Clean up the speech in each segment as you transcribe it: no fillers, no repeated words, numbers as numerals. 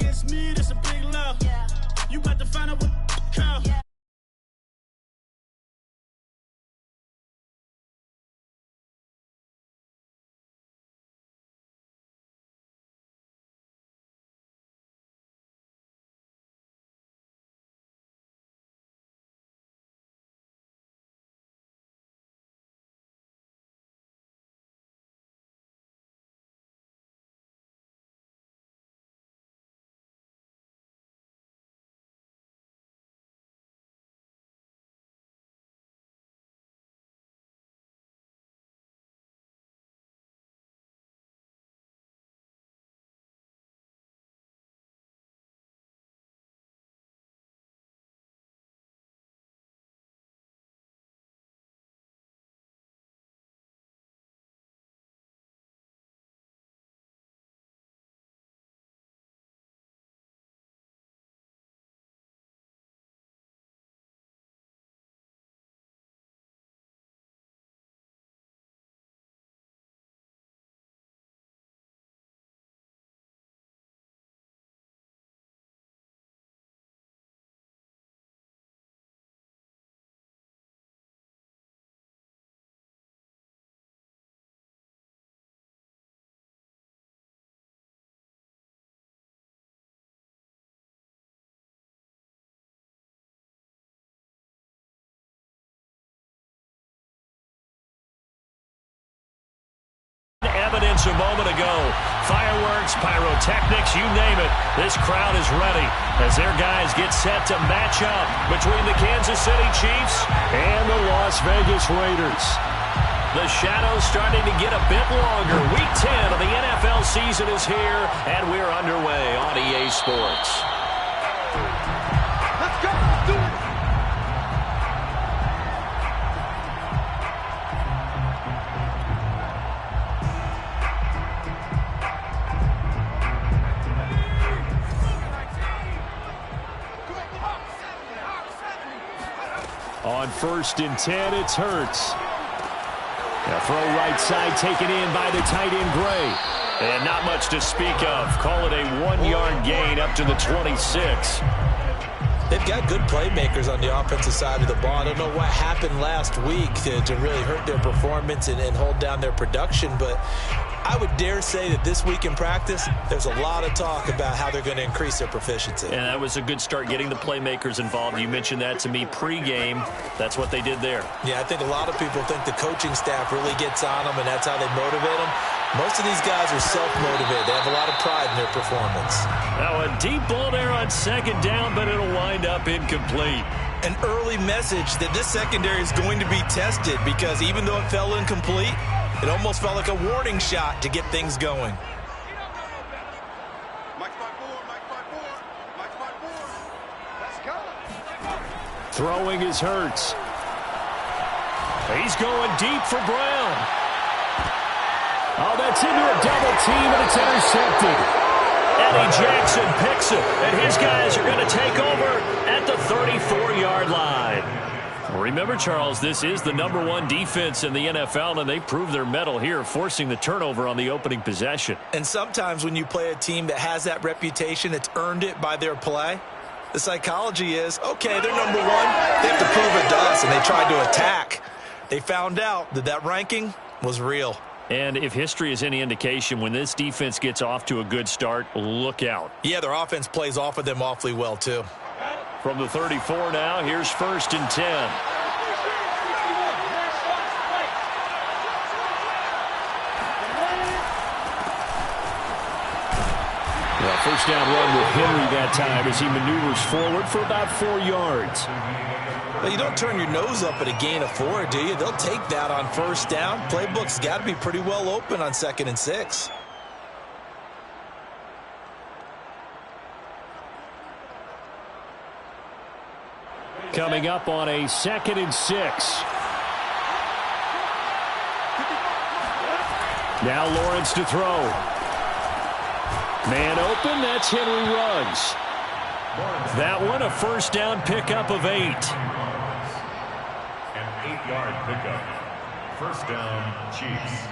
against me, that's a big love. You got to find out what count. Evidence a moment ago. Fireworks, pyrotechnics, you name it. This crowd is ready as their guys get set to match up between the Kansas City Chiefs and the Las Vegas Raiders. The shadow's starting to get a bit longer. Week 10 of the NFL season is here, and we're underway on EA Sports. Let's go. Do it. On 1st and 10, it's Hurts. A throw right side taken in by the tight end Gray. And not much to speak of. Call it a 1-yard gain up to the 26. They've got good playmakers on the offensive side of the ball. I don't know what happened last week to really hurt their performance and hold down their production, but I would dare say that this week in practice, there's a lot of talk about how they're going to increase their proficiency. And that was a good start, getting the playmakers involved. You mentioned that to me pregame. That's what they did there. Yeah, I think a lot of people think the coaching staff really gets on them, and that's how they motivate them. Most of these guys are self-motivated. They have a lot of pride in their performance. Now a deep ball there on 2nd down, but it'll wind up incomplete. An early message that this secondary is going to be tested, because even though it fell incomplete, it almost felt like a warning shot to get things going. Throwing is Hurts. He's going deep for Brown. Oh, that's into a double team, and it's intercepted. Eddie Jackson picks it, and his guys are going to take over at the 34-yard line. Remember, Charles, this is the #1 defense in the NFL, and they prove their mettle here, forcing the turnover on the opening possession. And sometimes when you play a team that has that reputation, that's earned it by their play, the psychology is, okay, they're #1. They have to prove it to us, and they tried to attack. They found out that that ranking was real. And if history is any indication, when this defense gets off to a good start, look out. Yeah, their offense plays off of them awfully well, too. From the 34 now, here's 1st and 10. Well, 1st down run with Henry that time as he maneuvers forward for about 4 yards. Well, you don't turn your nose up at a gain of 4, do you? They'll take that on 1st down. Playbook's got to be pretty well open on 2nd and 6. Coming up on a 2nd and 6. Now Lawrence to throw. Man open, that's Henry Ruggs. That one, a 1st down pickup of 8. An 8-yard pickup. 1st down, Chiefs.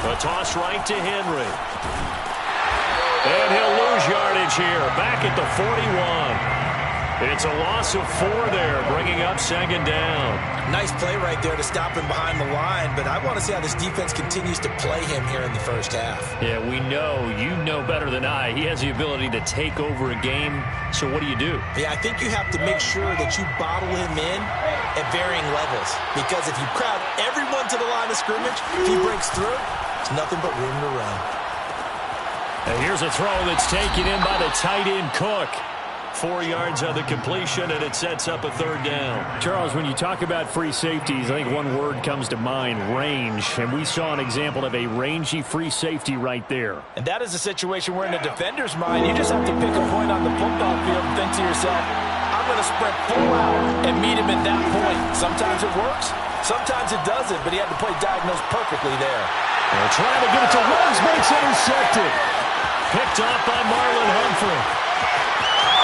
A toss right to Henry. And he'll lose yardage here. Back at the 41. It's a loss of 4 there, bringing up second down. Nice play right there to stop him behind the line, but I want to see how this defense continues to play him here in the first half. Yeah, we know. You know better than I. He has the ability to take over a game, so what do you do? Yeah, I think you have to make sure that you bottle him in at varying levels, because if you crowd everyone to the line of scrimmage, if he breaks through, it's nothing but room to run. And here's a throw that's taken in by the tight end Cook. 4 yards on the completion, and it sets up a third down. Charles, when you talk about free safeties, I think one word comes to mind, range. And we saw an example of a rangy free safety right there. And that is a situation where in the defender's mind, you just have to pick a point on the football field and think to yourself, I'm going to sprint full out and meet him at that point. Sometimes it works, sometimes it doesn't, but he had to play diagnosed perfectly there. They're trying to get it to Ruggs, but it's intercepted. Picked off by Marlon Humphrey.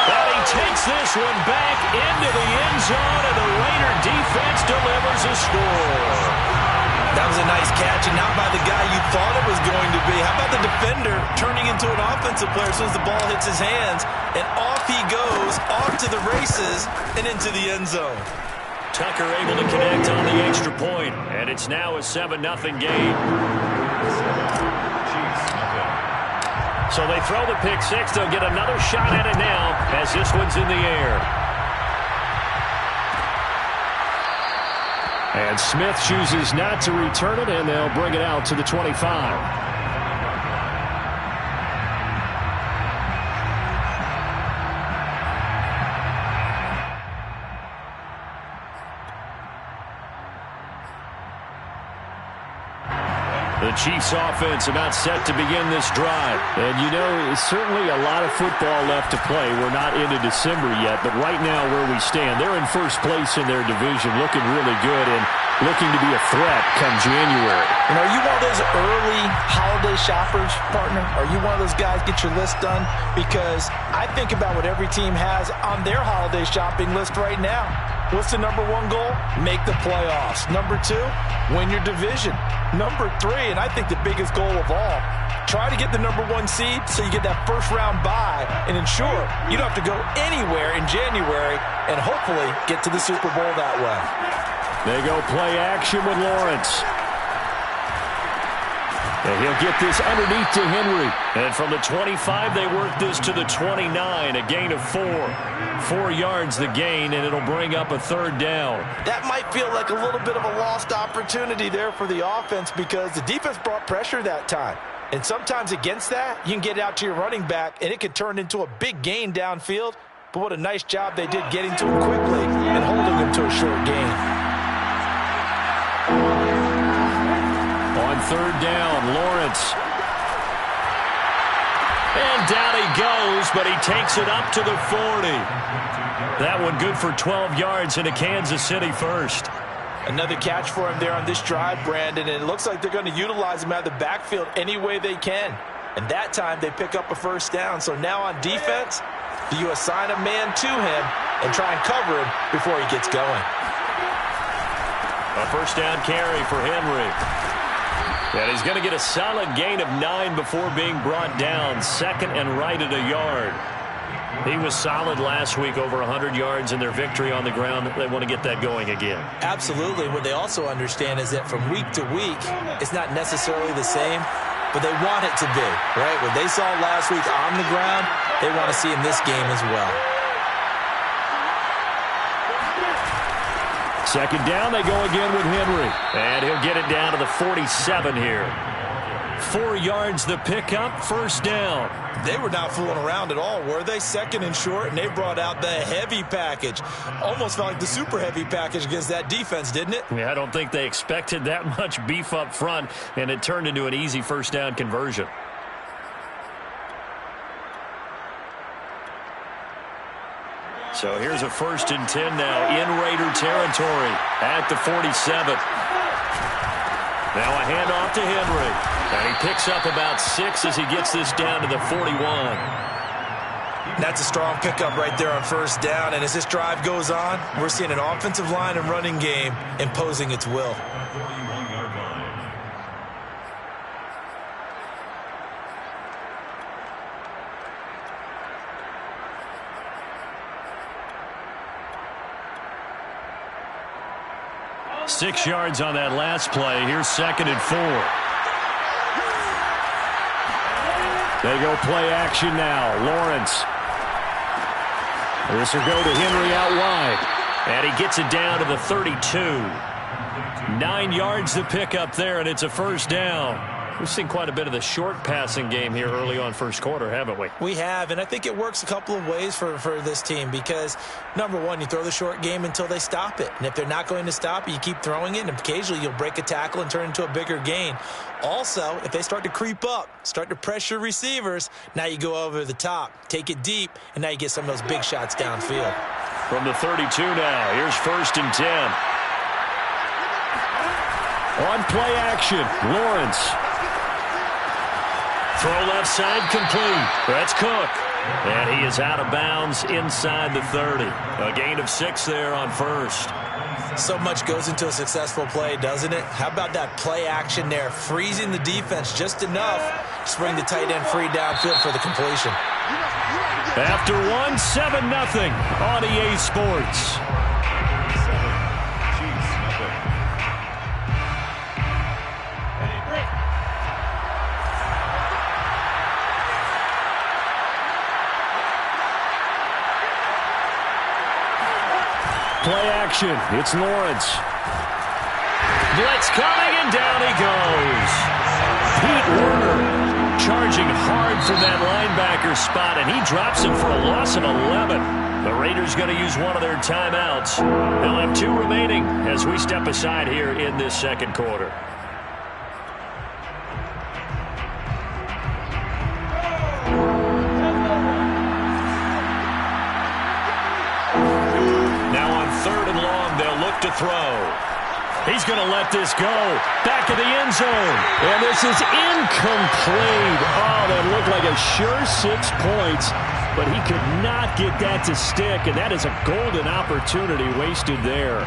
And he takes this one back into the end zone, and the Raider defense delivers a score. That was a nice catch, and not by the guy you thought it was going to be. How about the defender turning into an offensive player as soon as the ball hits his hands, and off he goes, off to the races, and into the end zone. Tucker able to connect on the extra point, and it's now a 7-0 game. So they throw the pick six. They'll get another shot at it now as this one's in the air. And Smith chooses not to return it, and they'll bring it out to the 25. The Chiefs offense about set to begin this drive. And you know, certainly a lot of football left to play. We're not into December yet, but right now where we stand, they're in first place in their division, looking really good and looking to be a threat come January. You know, are you one of those early holiday shoppers, partner? Are you one of those guys get your list done? Because I think about what every team has on their holiday shopping list right now. What's the number 1 goal? Make the playoffs. Number 2, win your division. Number 3, and I think the biggest goal of all, try to get the number 1 seed so you get that first round bye and ensure you don't have to go anywhere in January and hopefully get to the Super Bowl that way. They go play action with Lawrence. And he'll get this underneath to Henry. And from the 25, they work this to the 29. A gain of 4. 4 yards the gain, and it'll bring up a third down. That might feel like a little bit of a lost opportunity there for the offense because the defense brought pressure that time. And sometimes against that, you can get out to your running back, and it could turn into a big gain downfield. But what a nice job they did getting to him quickly and holding him to a short gain. On third down, Lawrence. And down he goes, but he takes it up to the 40. That one good for 12 yards into Kansas City first. Another catch for him there on this drive, Brandon, and it looks like they're going to utilize him out of the backfield any way they can. And that time they pick up a first down. So now on defense, do you assign a man to him and try and cover him before he gets going? A first down carry for Henry. And he's going to get a solid gain of 9 before being brought down. Second and right at a yard. He was solid last week, over 100 yards in their victory on the ground. They want to get that going again. Absolutely. What they also understand is that from week to week, it's not necessarily the same, but they want it to be, right? What they saw last week on the ground, they want to see in this game as well. Second down, they go again with Henry. And he'll get it down to the 47 here. 4 yards the pickup, first down. They were not fooling around at all, were they? Second and short, and they brought out the heavy package. Almost felt like the super heavy package against that defense, didn't it? Yeah, I don't think they expected that much beef up front, and it turned into an easy first down conversion. So here's a 1st and 10 now in Raider territory at the 47. Now a handoff to Henry. And he picks up about 6 as he gets this down to the 41. That's a strong pickup right there on first down. And as this drive goes on, we're seeing an offensive line and running game imposing its will. 41-yard line. Six yards on that last play. Here's 2nd and 4. They go play action now. Lawrence. This will go to Henry out wide. And he gets it down to the 32. 9 yards to pick up there, and it's a first down. We've seen quite a bit of the short passing game here early on first quarter, haven't we? We have, and I think it works a couple of ways for this team because, number one, you throw the short game until they stop it. And if they're not going to stop it, you keep throwing it, and occasionally you'll break a tackle and turn it into a bigger gain. Also, if they start to creep up, start to pressure receivers, now you go over the top, take it deep, and now you get some of those big shots downfield. From the 32 now, here's 1st and 10. On play action, Lawrence. Throw left side complete. That's Cook. And he is out of bounds inside the 30. A gain of 6 there on first. So much goes into a successful play, doesn't it? How about that play action there, freezing the defense just enough to bring the tight end free downfield for the completion. After 1, 7-0 on EA Sports. Play action. It's Lawrence. Blitz coming, and down he goes. Pete Werner charging hard from that linebacker spot, and he drops him for a loss of 11. The Raiders going to use one of their timeouts. They'll have 2 remaining as we step aside here in this second quarter. To throw. He's going to let this go. Back of the end zone. And this is incomplete. Oh, that looked like a sure 6 points, but he could not get that to stick, and that is a golden opportunity wasted there.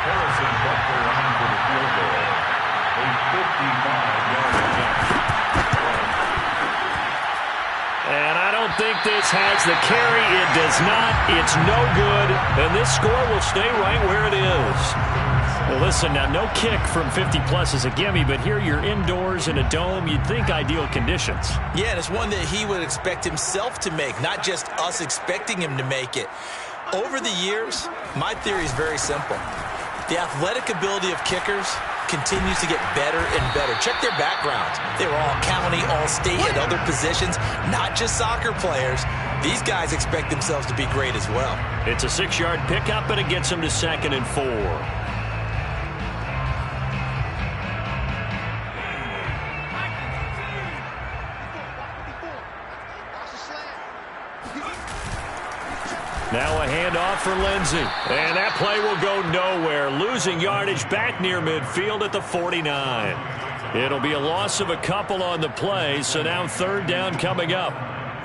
Harrison Butker on for the field goal. A 55-yard attempt. And I don't think this has the carry. It does not. It's no good. And this score will stay right where it is. Well, listen, now no kick from 50-plus is a gimme, but here you're indoors in a dome. You'd think ideal conditions. Yeah, and it's one that he would expect himself to make, not just us expecting him to make it. Over the years, my theory is very simple. The athletic ability of kickers continues to get better and better. Check their backgrounds. They were all county, all state, at other positions, not just soccer players. These guys expect themselves to be great as well. It's a 6-yard pickup, and it gets them to 2nd and 4. Now a handoff for Lindsey. And that play will go nowhere. Losing yardage back near midfield at the 49. It'll be a loss of a couple on the play, so now 3rd down coming up.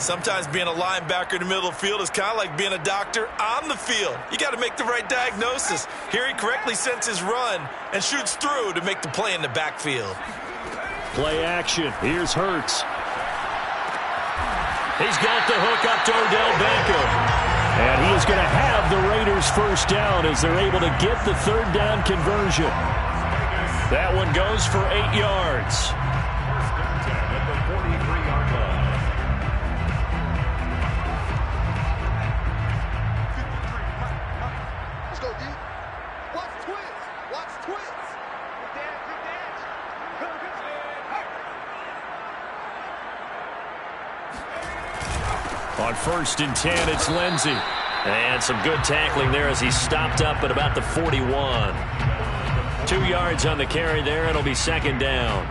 Sometimes being a linebacker in the middle of the field is kind of like being a doctor on the field. You got to make the right diagnosis. Here he correctly senses run and shoots through to make the play in the backfield. Play action. Here's Hurts. He's got the hook up to Odell Beckham. And he is going to have the Raiders 1st down as they're able to get the 3rd down conversion. That one goes for 8 yards. 1st and 10 at the 43-yard line. Let's go, D. Watch twins. Watch twins. Good dance, good dance. On 1st and 10, it's Lindsey. And some good tackling there as he stopped up at about the 41. 2 yards on the carry there. It'll be 2nd down.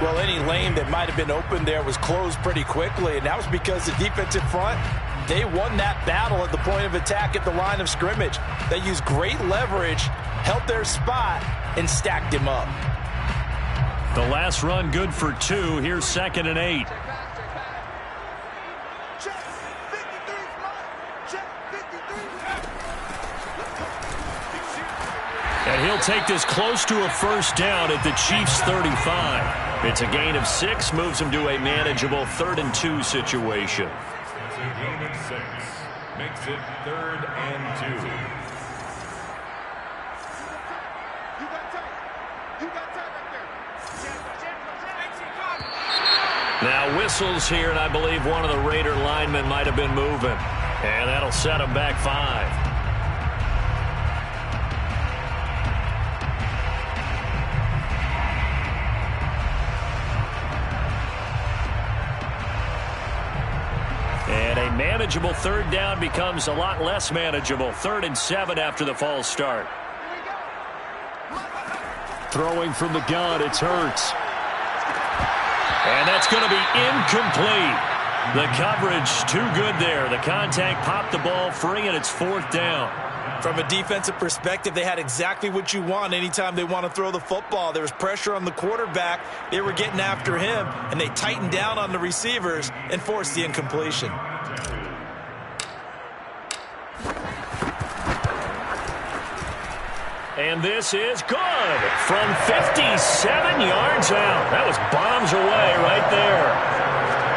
Well, any lane that might have been open there was closed pretty quickly, and that was because the defensive front, they won that battle at the point of attack at the line of scrimmage. They used great leverage, held their spot, and stacked him up. The last run good for 2. Here's 2nd and 8. Check 53 fly. Check 53. And he'll take this close to a first down at the Chiefs' 35. It's a gain of 6, moves him to a manageable 3rd and 2 situation. It's a gain of 6. Makes it 3rd and 2. You got time. You got time right there. Now whistles here, and I believe one of the Raider linemen might have been moving. And that'll set him back 5. And a manageable 3rd down becomes a lot less manageable. 3rd and 7 after the false start. Throwing from the gun, it's Hurts. And that's going to be incomplete. The coverage too good there. The contact popped the ball free, and it's 4th down. From a defensive perspective, they had exactly what you want anytime they want to throw the football. There was pressure on the quarterback. They were getting after him, and they tightened down on the receivers and forced the incompletion. And this is good from 57 yards out. That was bombs away right there.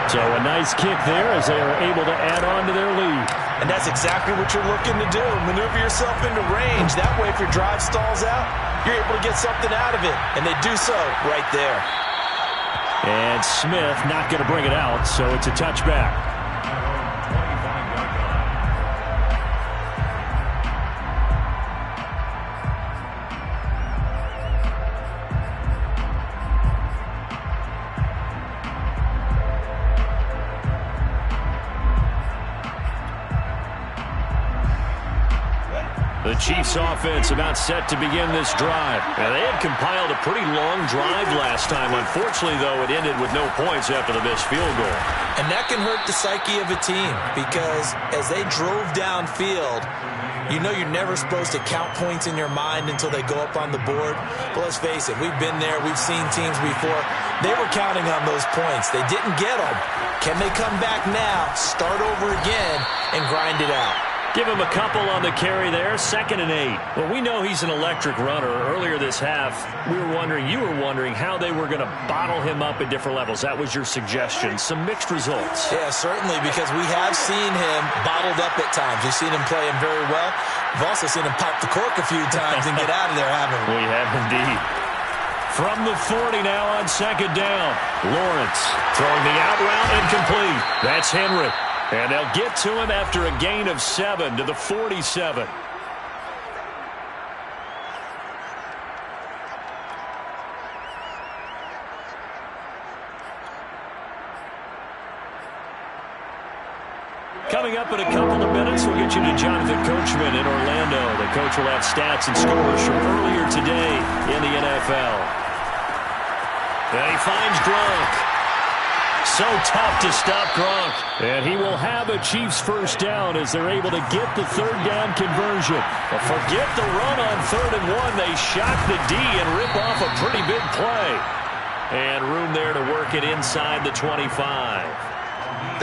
So a nice kick there as they are able to add on to their lead. And that's exactly what you're looking to do. Maneuver yourself into range. That way, if your drive stalls out, you're able to get something out of it. And they do so right there. And Smith not going to bring it out, so it's a touchback. The Chiefs offense about set to begin this drive. Now, they had compiled a pretty long drive last time. Unfortunately, though, it ended with no points after the missed field goal. And that can hurt the psyche of a team because as they drove downfield, you know you're never supposed to count points in your mind until they go up on the board. But let's face it, we've been there. We've seen teams before. They were counting on those points. They didn't get them. Can they come back now, start over again, and grind it out? Give him a couple on the carry there. 2nd and 8. Well, we know he's an electric runner. Earlier this half, you were wondering how they were going to bottle him up at different levels. That was your suggestion. Some mixed results. Yeah, certainly, because we have seen him bottled up at times. We've seen him playing very well. We've also seen him pop the cork a few times and get out of there, haven't we? We have indeed. From the 40 now on 2nd down. Lawrence throwing the out route incomplete. That's Henry. And they'll get to him after a gain of 7 to the 47. Coming up in a couple of minutes, we'll get you to Jonathan Coachman in Orlando. The coach will have stats and scores from earlier today in the NFL. And he finds Gronk. So tough to stop Gronk. And he will have a Chiefs first down as they're able to get the 3rd down conversion. But forget the run on 3rd and 1. They shock the D and rip off a pretty big play. And room there to work it inside the 25.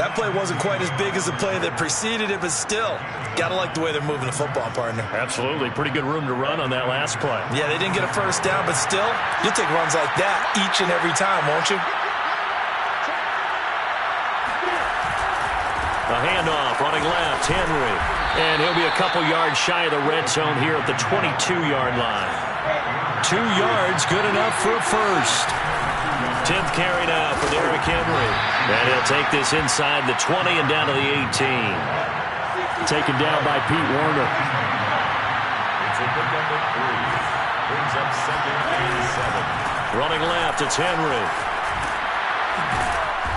That play wasn't quite as big as the play that preceded it, but still, got to like the way they're moving the football, partner. Absolutely. Pretty good room to run on that last play. Yeah, they didn't get a first down, but still, you'll take runs like that each and every time, won't you? A handoff, running left, Henry. And he'll be a couple yards shy of the red zone here at the 22-yard line. 2 yards, good enough for a first. 10th carry now for Derrick Henry. And he'll take this inside the 20 and down to the 18. Taken down by Pete Warner. It's a pickup of 3. Brings up 2nd and 7. Running left, it's Henry.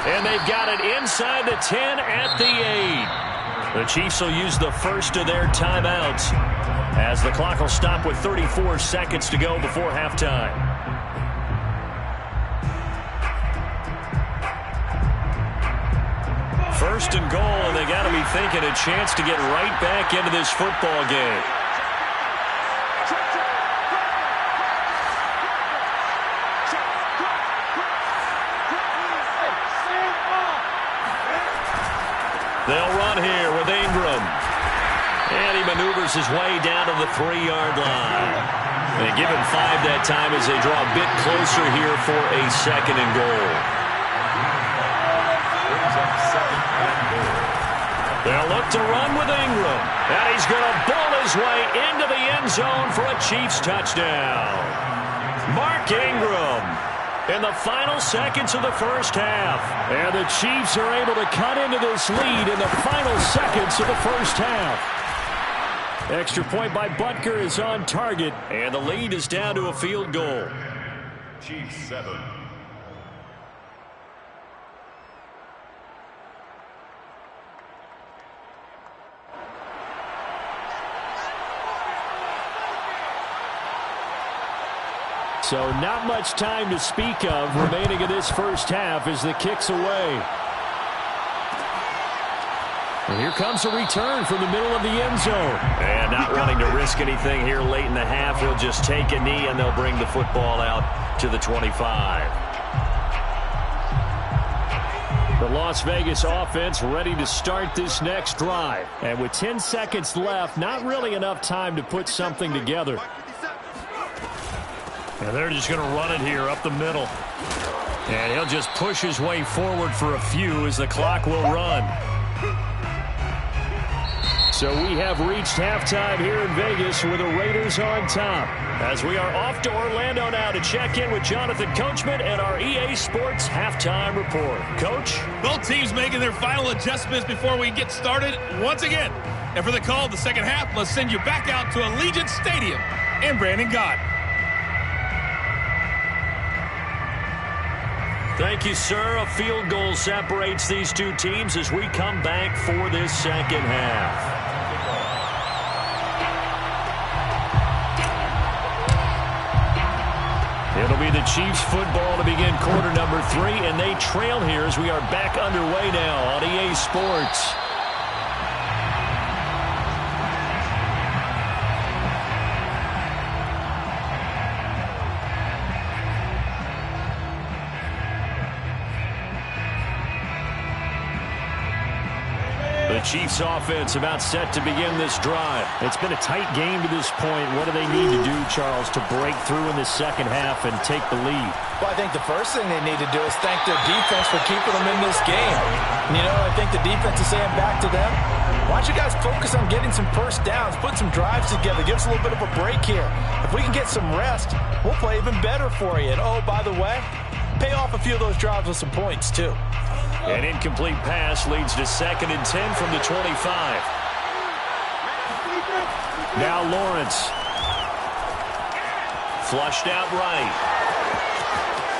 And they've got it inside the 10 at the 8. The Chiefs will use the first of their timeouts as the clock will stop with 34 seconds to go before halftime. First and goal, and they got to be thinking a chance to get right back into this football game. They'll run here with Ingram. And he maneuvers his way down to the 3-yard line. And give him 5 that time as they draw a bit closer here for a 2nd and goal. They'll look to run with Ingram. And he's going to bull his way into the end zone for a Chiefs touchdown. Mark Ingram in the final seconds of the first half. And the Chiefs are able to cut into this lead in the final seconds of the first half. Extra point by Butker is on target, and the lead is down to a field goal. Chiefs 7. So not much time to speak of remaining in this first half as the kick's away. And here comes a return from the middle of the end zone. And not wanting to risk anything here late in the half, he'll just take a knee and they'll bring the football out to the 25. The Las Vegas offense ready to start this next drive. And with 10 seconds left, not really enough time to put something together. And they're just going to run it here up the middle. And he'll just push his way forward for a few as the clock will run. So we have reached halftime here in Vegas with the Raiders on top. As we are off to Orlando now to check in with Jonathan Coachman and our EA Sports halftime report. Coach? Both teams making their final adjustments before we get started once again. And for the call of the second half, let's send you back out to Allegiant Stadium and Brandon Gott. Thank you, sir. A field goal separates these two teams as we come back for this second half. It'll be the Chiefs football to begin quarter number 3, and they trail here as we are back underway now on EA Sports. The Chiefs offense about set to begin this drive. It's been a tight game to this point. What do they need to do, Charles, to break through in the second half and take the lead? Well, I think the first thing they need to do is thank their defense for keeping them in this game. And, I think the defense is saying back to them, why don't you guys focus on getting some first downs, put some drives together, give us a little bit of a break here. If we can get some rest, we'll play even better for you. And, oh, by the way, pay off a few of those drives with some points, too. An incomplete pass leads to 2nd and 10 from the 25. Now Lawrence. Flushed out right.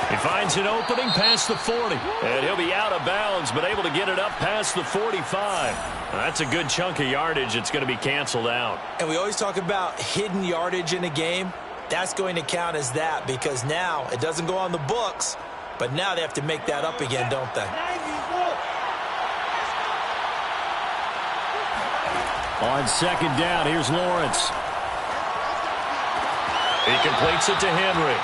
He finds an opening past the 40. And he'll be out of bounds, but able to get it up past the 45. That's a good chunk of yardage. It's going to be canceled out. And we always talk about hidden yardage in a game. That's going to count as that because now it doesn't go on the books, but now they have to make that up again, don't they? On 2nd down, here's Lawrence. He completes it to Henry.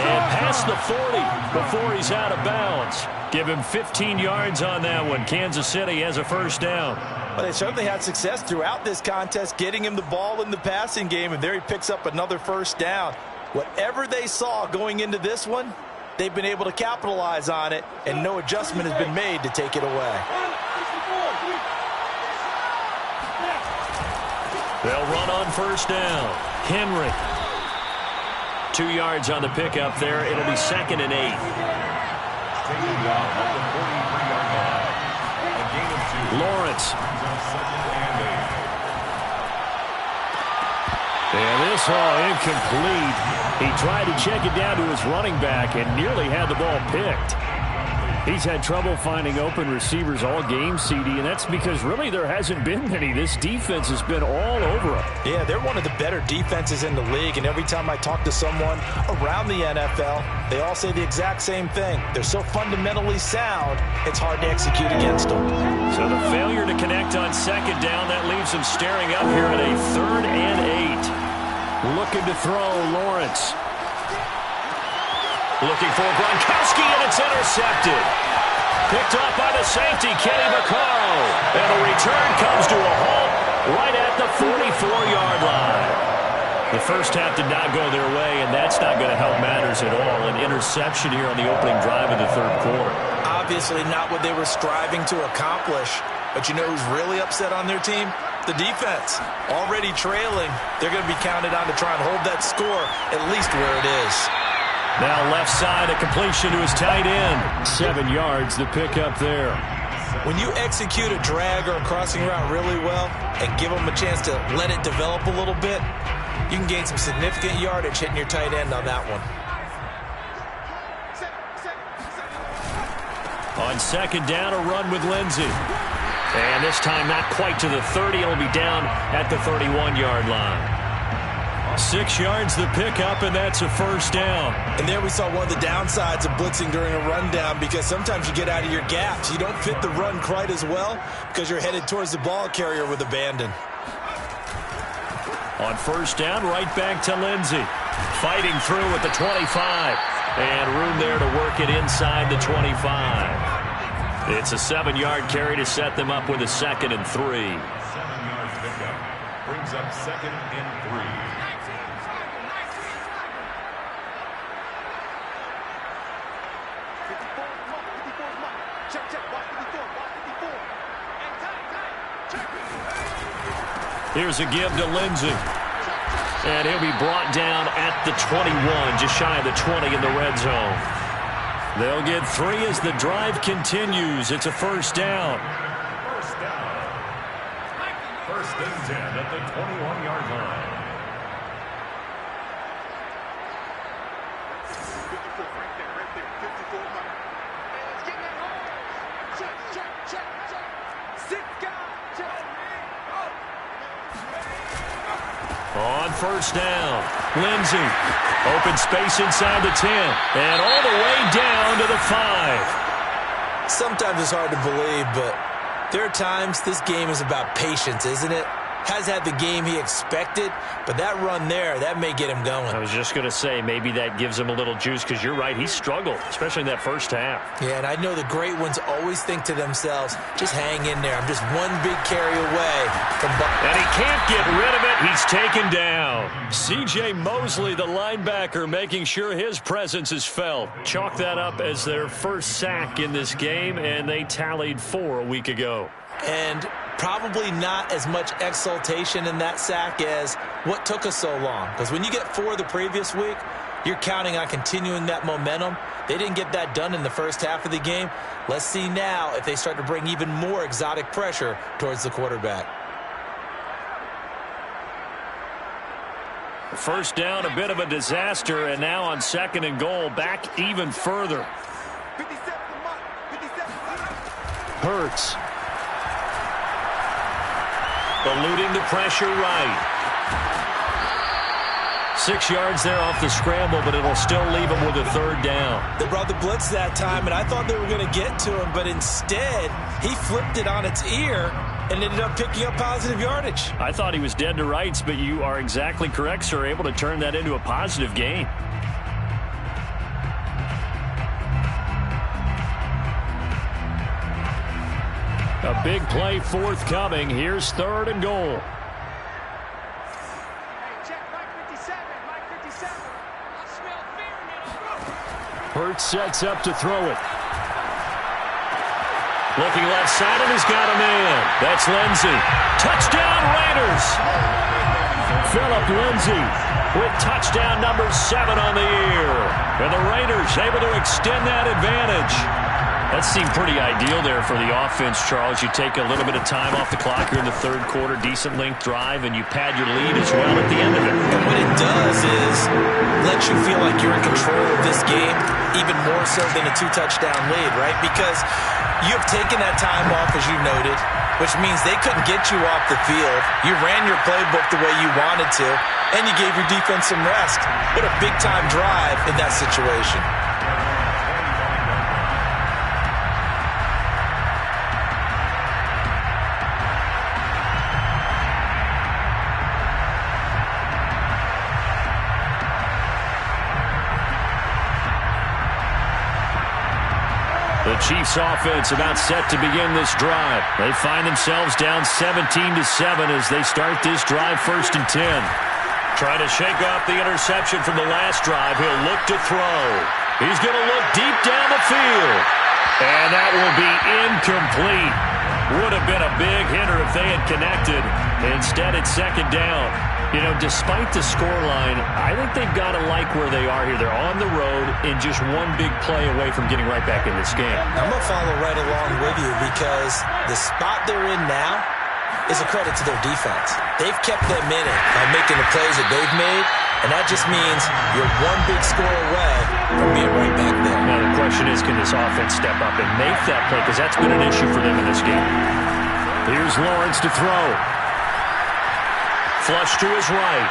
And past the 40 before he's out of bounds. Give him 15 yards on that one. Kansas City has a first down. Well, they certainly had success throughout this contest, getting him the ball in the passing game, and there he picks up another first down. Whatever they saw going into this one, they've been able to capitalize on it, and no adjustment has been made to take it away. They'll run on first down. Henry. 2 yards on the pickup there. It'll be 2nd and 8. Lawrence. And this incomplete. He tried to check it down to his running back and nearly had the ball picked. He's had trouble finding open receivers all game, CD, and that's because really there hasn't been many. This defense has been all over him. Yeah, they're one of the better defenses in the league, and every time I talk to someone around the NFL, they all say the exact same thing. They're so fundamentally sound, it's hard to execute against them. So the failure to connect on 2nd down, that leaves them staring up here at a 3rd and 8. Looking to throw, Lawrence. Looking for Gronkowski, and it's intercepted. Picked off by the safety, Kenny Vaccaro. And the return comes to a halt right at the 44-yard line. The first half did not go their way, and that's not going to help matters at all. An interception here on the opening drive of the third quarter. Obviously not what they were striving to accomplish. But you know who's really upset on their team? The defense. Already trailing. They're going to be counted on to try and hold that score at least where it is. Now left side, a completion to his tight end. 7 yards, the pickup there. When you execute a drag or a crossing route really well and give them a chance to let it develop a little bit, you can gain some significant yardage hitting your tight end on that one. On second down, a run with Lindsey. And this time not quite to the 30. It'll be down at the 31-yard line. 6 yards the pickup, and that's a first down. And there we saw one of the downsides of blitzing during a rundown, because sometimes you get out of your gaps. You don't fit the run quite as well because you're headed towards the ball carrier with abandon. On first down, right back to Lindsey. Fighting through at the 25. And room there to work it inside the 25. It's a 7-yard carry to set them up with a 2nd and 3. 7 yards pickup brings up 2nd and 3. Here's a give to Lindsey. And he'll be brought down at the 21, just shy of the 20 in the red zone. They'll get 3 as the drive continues. It's a first down. First down. 1st and 10 at the 21-yard line. On first down, Lindsey. Open space inside the 10. And all the way down to the 5. Sometimes it's hard to believe, but there are times this game is about patience, isn't it? Has had the game he expected, but that run there, that may get him going. I was just going to say, maybe that gives him a little juice, because you're right, he struggled, especially in that first half. Yeah, and I know the great ones always think to themselves, just hang in there. I'm just one big carry away from... And he can't get rid of it. He's taken down. C.J. Mosley, the linebacker, making sure his presence is felt. Chalk that up as their first sack in this game, and they tallied 4 a week ago. And probably not as much exultation in that sack as what took us so long. Because when you get 4 the previous week, you're counting on continuing that momentum. They didn't get that done in the first half of the game. Let's see now if they start to bring even more exotic pressure towards the quarterback. First down, a bit of a disaster, and now on 2nd and goal, back even further. Hurts. Eluding the pressure right. 6 yards there off the scramble, but it'll still leave him with a 3rd down. They brought the blitz that time, and I thought they were going to get to him, but instead, he flipped it on its ear and ended up picking up positive yardage. I thought he was dead to rights, but you are exactly correct, sir. Able to turn that into a positive gain. A big play forthcoming. Here's 3rd and goal. Hurts sets up to throw it. Looking left side, and he's got a man. That's Lindsey. Touchdown, Raiders! Philip Lindsey with touchdown number 7 on the year. And the Raiders able to extend that advantage. That seemed pretty ideal there for the offense, Charles. You take a little bit of time off the clock here in the 3rd quarter, decent length drive, and you pad your lead as well at the end of it. And what it does is let you feel like you're in control of this game, even more so than a 2-touchdown lead, right? Because you have taken that time off, as you noted, which means they couldn't get you off the field. You ran your playbook the way you wanted to, and you gave your defense some rest. What a big-time drive in that situation. The Chiefs offense about set to begin this drive. They find themselves down 17-7 as they start this drive 1st and 10. Trying to shake off the interception from the last drive. He'll look to throw. He's going to look deep down the field. And that will be incomplete. Would have been a big hitter if they had connected. Instead, it's 2nd down. You know, despite the scoreline, I think they've got to like where they are here. They're on the road and just one big play away from getting right back in this game. I'm going to follow right along with you because the spot they're in now is a credit to their defense. They've kept them in it by making the plays that they've made, and that just means you're one big score away from being right back there. Now the question is, can this offense step up and make that play? Because that's been an issue for them in this game. Here's Lawrence to throw. Flush to his right.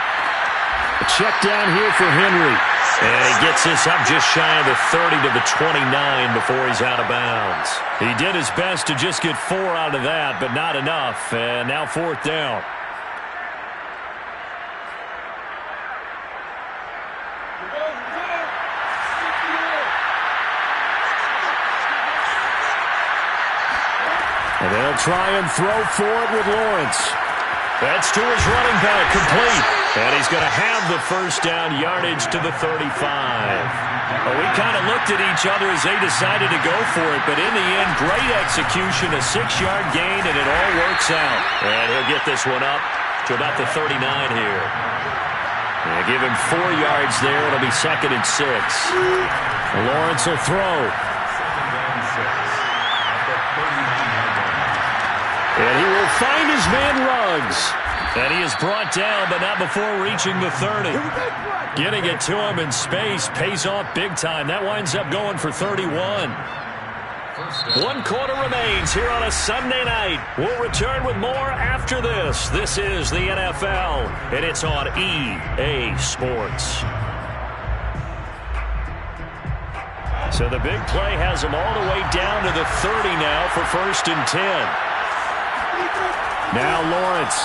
A check down here for Henry. And he gets this up just shy of the 30 to the 29 before he's out of bounds. He did his best to just get 4 out of that, but not enough. And now 4th down. And they'll try and throw for it with Lawrence. That's to his running back, complete. And he's going to have the 1st down yardage to the 35. Well, we kind of looked at each other as they decided to go for it, but in the end, great execution, a 6-yard gain, and it all works out. And he'll get this one up to about the 39 here. And give him 4 yards there. It'll be 2nd and 6. Lawrence will throw. And he will find his man Ruggs. And he is brought down, but not before reaching the 30. Getting it to him in space pays off big time. That winds up going for 31. 1 quarter remains here on a Sunday night. We'll return with more after this. This is the NFL, and it's on EA Sports. So the big play has him all the way down to the 30 now for 1st and 10. Now Lawrence.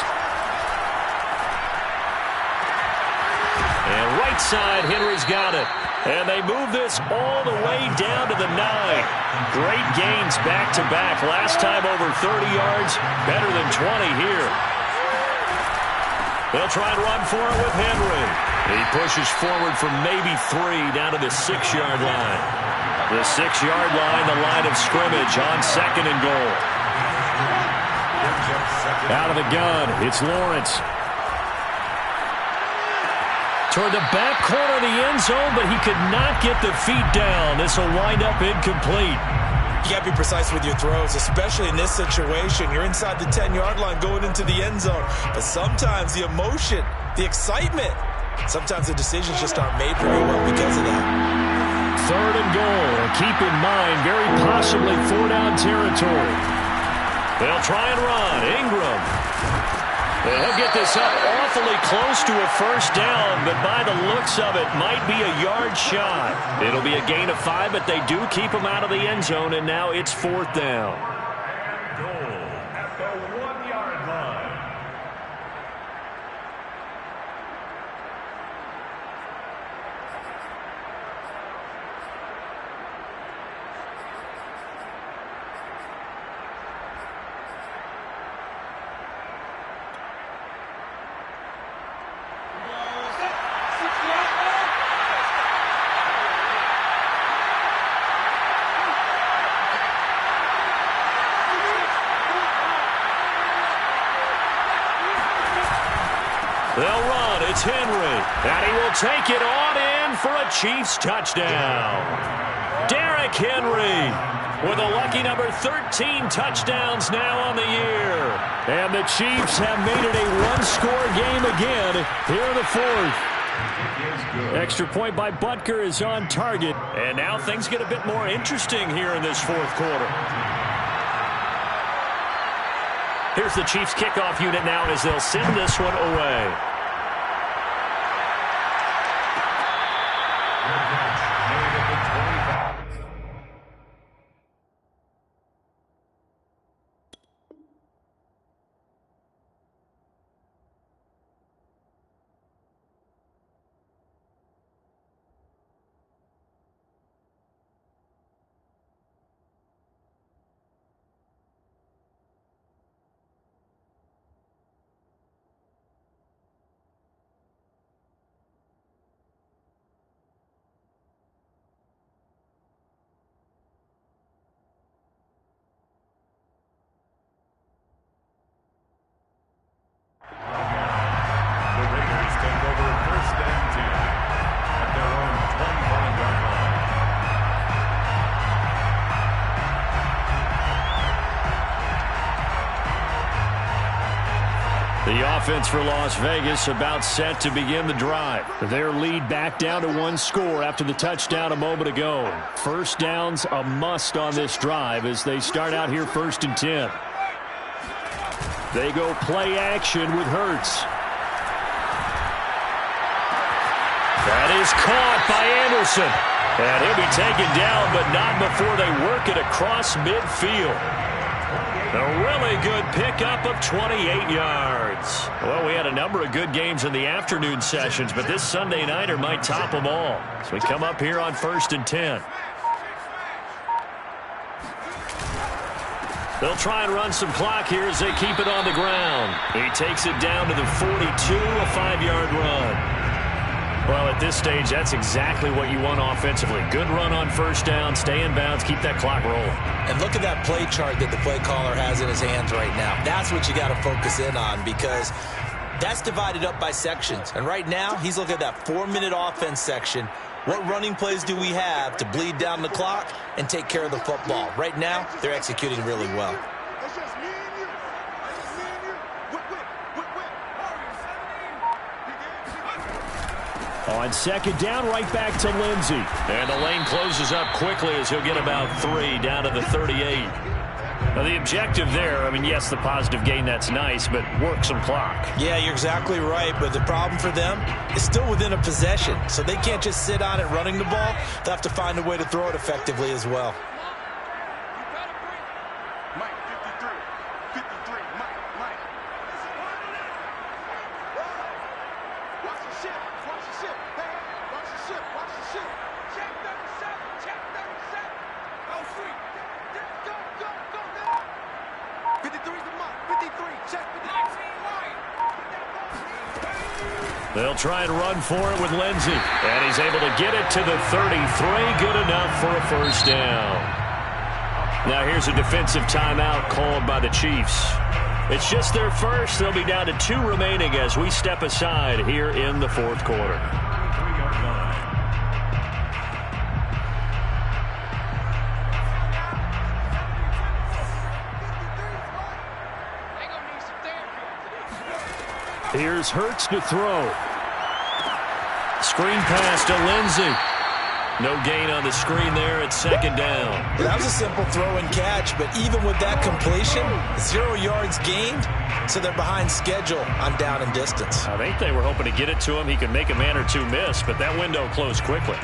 And right side, Henry's got it. And they move this all the way down to the 9. Great gains back-to-back. Last time over 30 yards, better than 20 here. They'll try and run for it with Henry. He pushes forward from maybe 3 down to the 6-yard line. The 6-yard line, the line of scrimmage on 2nd and goal. Out of the gun, it's Lawrence. Toward the back corner of the end zone, but he could not get the feet down. This will wind up incomplete. You got to be precise with your throws, especially in this situation. You're inside the 10-yard line going into the end zone. But sometimes the emotion, the excitement, sometimes the decisions just aren't made very well because of that. 3rd and goal. Keep in mind, very possibly 4-down territory. They'll try and run. Ingram. And he'll get this up awfully close to a 1st down, but by the looks of it, might be a yard shot. It'll be a gain of 5, but they do keep him out of the end zone, and now it's 4th down. Goal at the 1-yard line. They'll run. It's Henry. And he will take it on in for a Chiefs touchdown. Derrick Henry with a lucky number 13 touchdowns now on the year. And the Chiefs have made it a one-score game again here in the 4th. Extra point by Butker is on target. And now things get a bit more interesting here in this 4th quarter. Here's the Chiefs kickoff unit now as they'll send this one away. The offense for Las Vegas about set to begin the drive. Their lead back down to 1 score after the touchdown a moment ago. First down's a must on this drive as they start out here 1st and 10. They go play action with Hurts. That is caught by Anderson. And he'll be taken down, but not before they work it across midfield. A really good pickup of 28 yards. Well, we had a number of good games in the afternoon sessions, but this Sunday nighter might top them all. So we come up here on 1st and 10. They'll try and run some clock here as they keep it on the ground. He takes it down to the 42, a 5-yard run. Well, at this stage, that's exactly what you want offensively. Good run on 1st down, stay in bounds, keep that clock rolling. And look at that play chart that the play caller has in his hands right now. That's what you got to focus in on because that's divided up by sections. And right now, he's looking at that 4-minute offense section. What running plays do we have to bleed down the clock and take care of the football? Right now, they're executing really well. On 2nd down, right back to Lindsey. And the lane closes up quickly as he'll get about 3 down to the 38. Now, the objective there, I mean, yes, the positive gain, that's nice, but work some clock. Yeah, you're exactly right, but the problem for them is still within a possession, so they can't just sit on it running the ball. They'll have to find a way to throw it effectively as well. They'll try and run for it with Lindsey. And he's able to get it to the 33. Good enough for a 1st down. Now here's a defensive timeout called by the Chiefs. It's just their first. They'll be down to 2 remaining as we step aside here in the 4th quarter. Here's Hurts to throw. Screen pass to Lindsey. No gain on the screen there at 2nd down. Yeah, that was a simple throw and catch, but even with that completion, 0 yards gained, so they're behind schedule on down and distance. I think they were hoping to get it to him. He could make a man or two miss, but that window closed quickly.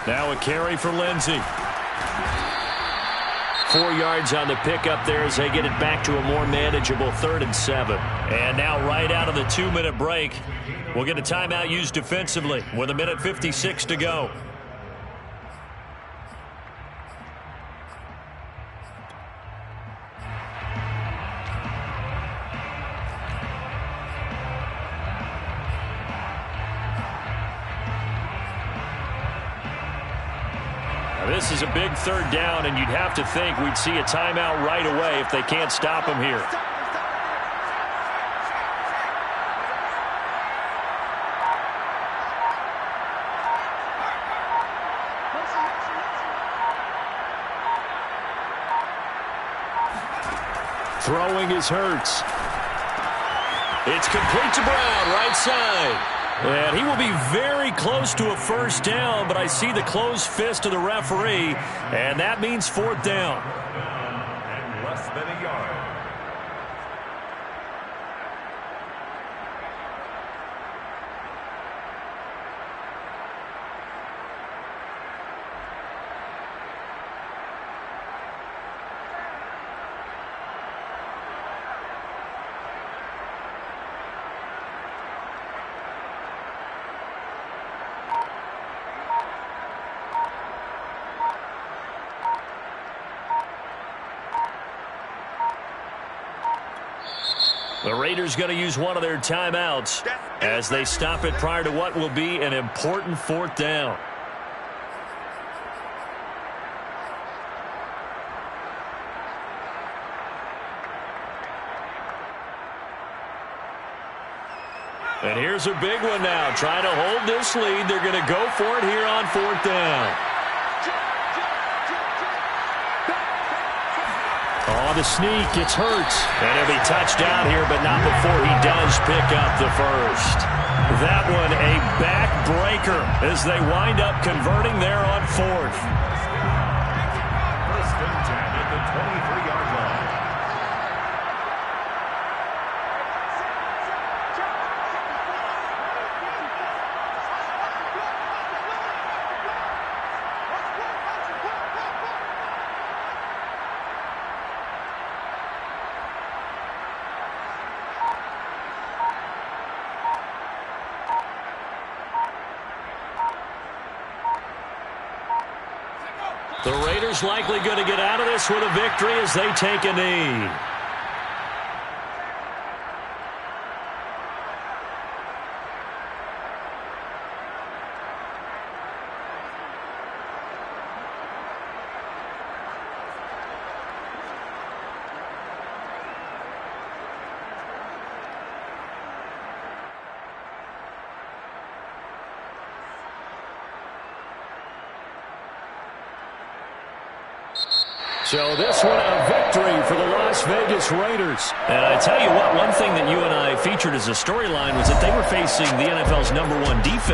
Now a carry for Lindsey. 4 yards on the pickup there as they get it back to a more manageable 3rd and 7. And now right out of the 2-minute break, we'll get a timeout used defensively with 1:56 to go. This is a big 3rd down, and you'd have to think we'd see a timeout right away if they can't stop him here. Throwing is Hurts. It's complete to Brown, right side. And he will be very close to a 1st down, but I see the closed fist of the referee, and that means 4th down. And less than a yard. Raiders going to use one of their timeouts as they stop it prior to what will be an important 4th down. And here's a big one now. Trying to hold this lead. They're going to go for it here on 4th down. Oh, the sneak. It's Hurts. And he'll be touchdown here, but not before he does pick up the first. That one a backbreaker as they wind up converting there on 4th. 1st and 10 at the 23-yard line. The Raiders likely going to get out of this with a victory as they take a knee. So this one a victory for the Las Vegas Raiders. And I tell you what, one thing that you and I featured as a storyline was that they were facing the NFL's #1 defense.